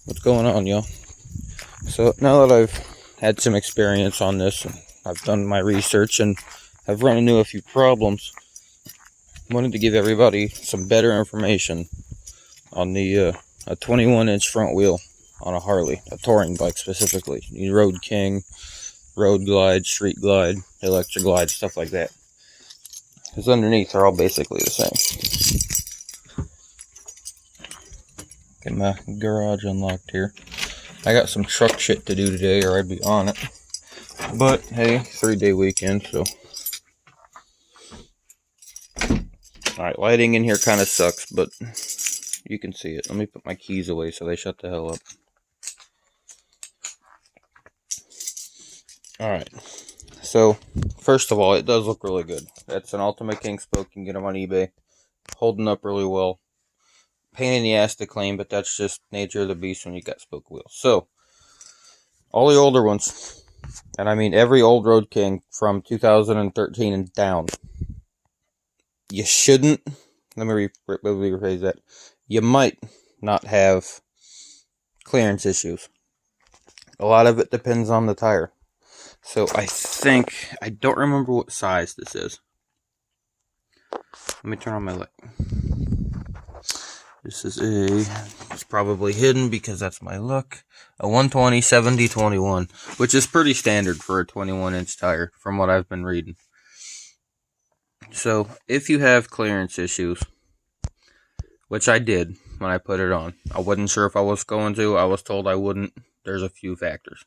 What's going on, y'all? So now that I've had some experience on this, I've done my research and I've run into a few problems. I wanted to give everybody some better information on a 21-inch front wheel on a Harley, a touring bike specifically. You Road King, Road Glide, Street Glide, Electric Glide, stuff like that. Because underneath they're all basically the same. Get my garage unlocked here. I got some truck shit to do today, or I'd be on it. But hey, 3-day weekend, so. Alright, lighting in here kind of sucks, but you can see it. Let me put my keys away so they shut the hell up. Alright, so first of all, it does look really good. That's an Ultimate King spoke. You can get them on eBay. Holding up really well. Pain in the ass to clean, but that's just nature of the beast when you got spoke wheels. So, all the older ones, and I mean every old Road King from 2013 and down, you shouldn't, let me rephrase that, you might not have clearance issues. A lot of it depends on the tire. So I don't remember what size this is. Let me turn on my light. This is it's probably hidden because that's my look, a 120/70/21, which is pretty standard for a 21-inch tire from what I've been reading. So if you have clearance issues, which I did when I put it on, I wasn't sure if I was going to. I was told I wouldn't. There's a few factors.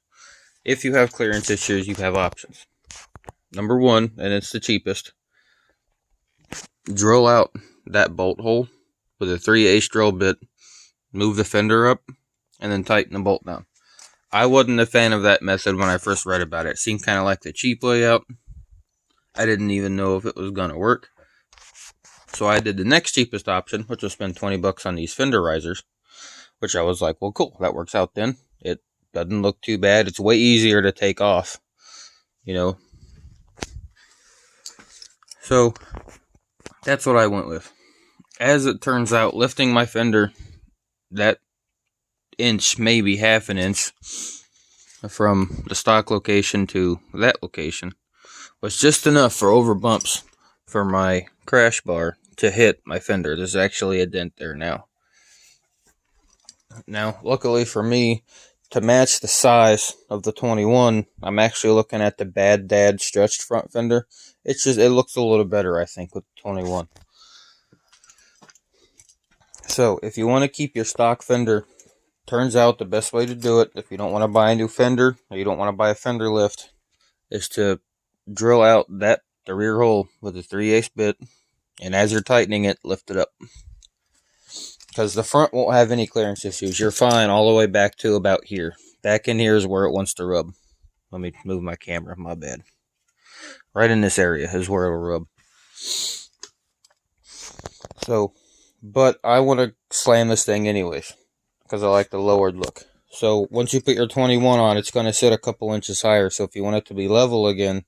If you have clearance issues, you have options. Number one, and it's the cheapest, drill out that bolt hole with a 3/8 drill bit, move the fender up, and then tighten the bolt down. I wasn't a fan of that method when I first read about it. It seemed kind of like the cheap way out. I didn't even know if it was going to work. So I did the next cheapest option, which was spend $20 on these fender risers, which I was like, well, cool, that works out then. It doesn't look too bad. It's way easier to take off, you know. So that's what I went with. As it turns out, lifting my fender that inch, maybe half an inch, from the stock location to that location was just enough for over bumps for my crash bar to hit my fender. There's actually a dent there now. Now, luckily for me, to match the size of the 21, I'm actually looking at the Bad Dad stretched front fender. It looks a little better, I think, with the 21. So, if you want to keep your stock fender, turns out the best way to do it, if you don't want to buy a new fender, or you don't want to buy a fender lift, is to drill out the rear hole with a 3/8 bit, and as you're tightening it, lift it up. Because the front won't have any clearance issues. You're fine all the way back to about here. Back in here is where it wants to rub. Let me move my camera, my bad. Right in this area is where it'll rub. So, but I want to slam this thing anyways, because I like the lowered look. So once you put your 21 on, it's going to sit a couple inches higher. So if you want it to be level again,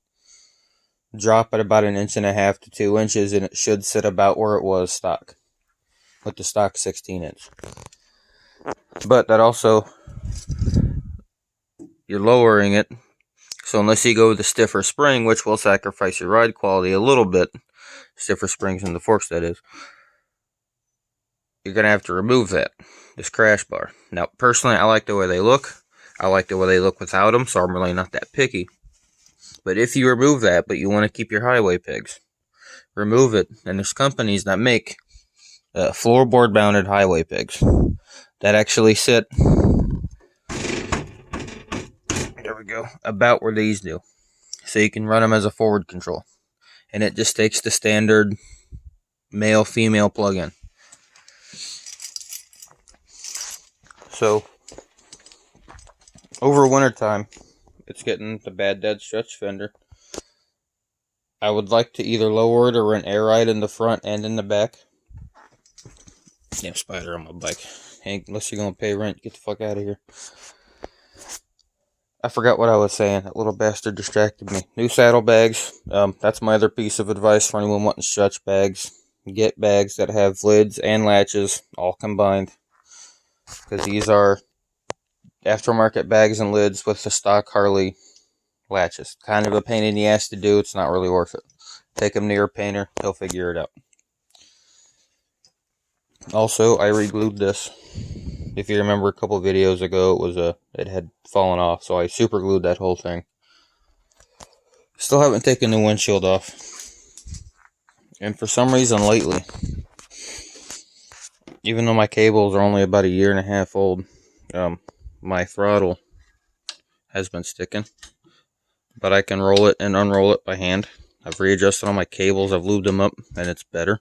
drop it about 1.5 to 2 inches, and it should sit about where it was stock, with the stock 16-inch. But that also, you're lowering it, so unless you go with a stiffer spring, which will sacrifice your ride quality a little bit, stiffer springs in the forks, that is, you're going to have to remove this crash bar. Now, personally, I like the way they look. I like the way they look without them, so I'm really not that picky. But if you remove that, but you want to keep your highway pegs, remove it. And there's companies that make floorboard mounted highway pegs that actually sit, there we go, about where these do. So you can run them as a forward control. And it just takes the standard male-female plug-in. So, over wintertime, it's getting the Bad Dad stretch fender. I would like to either lower it or run air ride in the front and in the back. Damn spider on my bike. Hey, unless you're going to pay rent, get the fuck out of here. I forgot what I was saying. That little bastard distracted me. New saddlebags. That's my other piece of advice for anyone wanting stretch bags. Get bags that have lids and latches all combined, because these are aftermarket bags and lids with the stock Harley latches. Kind of a pain in the ass to do. It's not really worth it. Take them to your painter. He'll figure it out. Also, I re-glued this. If you remember a couple videos ago, it had fallen off, so I super glued that whole thing. Still haven't taken the windshield off. And for some reason lately, even though my cables are only about a year and a half old, my throttle has been sticking. But I can roll it and unroll it by hand. I've readjusted all my cables, I've lubed them up, and it's better.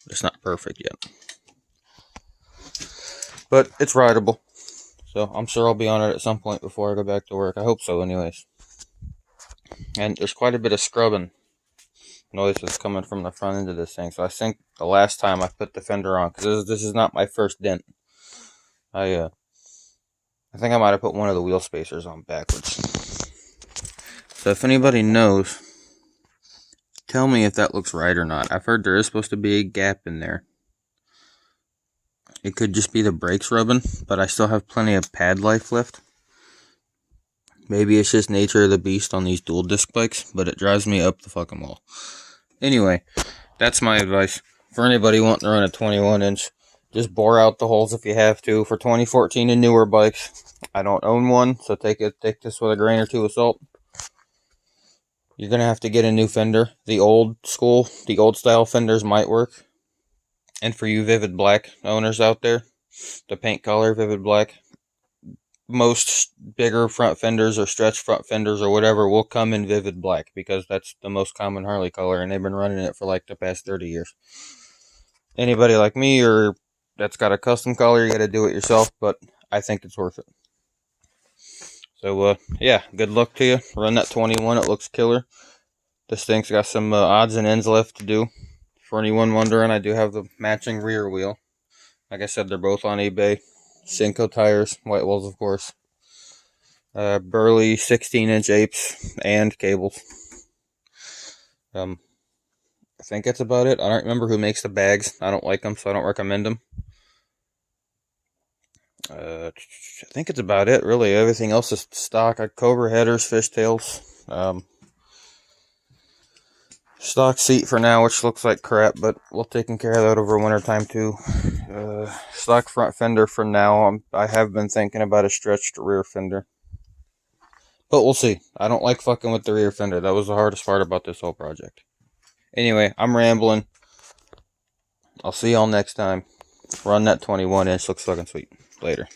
But it's not perfect yet. But it's rideable. So I'm sure I'll be on it at some point before I go back to work. I hope so anyways. And there's quite a bit of scrubbing noise that's coming from the front end of this thing. So I think the last time I put the fender on, because this is not my first dent, I think I might have put one of the wheel spacers on backwards. So if anybody knows, tell me if that looks right or not. I've heard there is supposed to be a gap in there. It could just be the brakes rubbing, but I still have plenty of pad life left. Maybe it's just nature of the beast on these dual disc bikes, but it drives me up the fucking wall. Anyway, that's my advice. For anybody wanting to run a 21-inch, just bore out the holes if you have to. For 2014 and newer bikes, I don't own one, so take this with a grain or two of salt. You're going to have to get a new fender. The old style fenders might work. And for you Vivid Black owners out there, the paint color Vivid Black, most bigger front fenders or stretch front fenders or whatever will come in Vivid Black because that's the most common Harley color and they've been running it for like the past 30 years. Anybody like me or that's got a custom color, you got to do it yourself, but I think it's worth it. So yeah, good luck to you. Run that 21, it looks killer. This thing's got some odds and ends left to do. For anyone wondering, I do have the matching rear wheel. Like I said, they're both on eBay. Cinco tires, white walls of course. Burley 16-inch apes and cables. I think that's about it. I don't remember who makes the bags. I don't like them, so I don't recommend them. I think it's about it, really. Everything else is stock. Cobra headers, fishtails. Stock seat for now, which looks like crap, but we'll taking care of that over winter time too. Stock front fender for now. I have been thinking about a stretched rear fender, but we'll see. I don't like fucking with the rear fender. That was the hardest part about this whole project. Anyway, I'm rambling. I'll see y'all next time. Run that 21-inch. Looks fucking sweet. Later.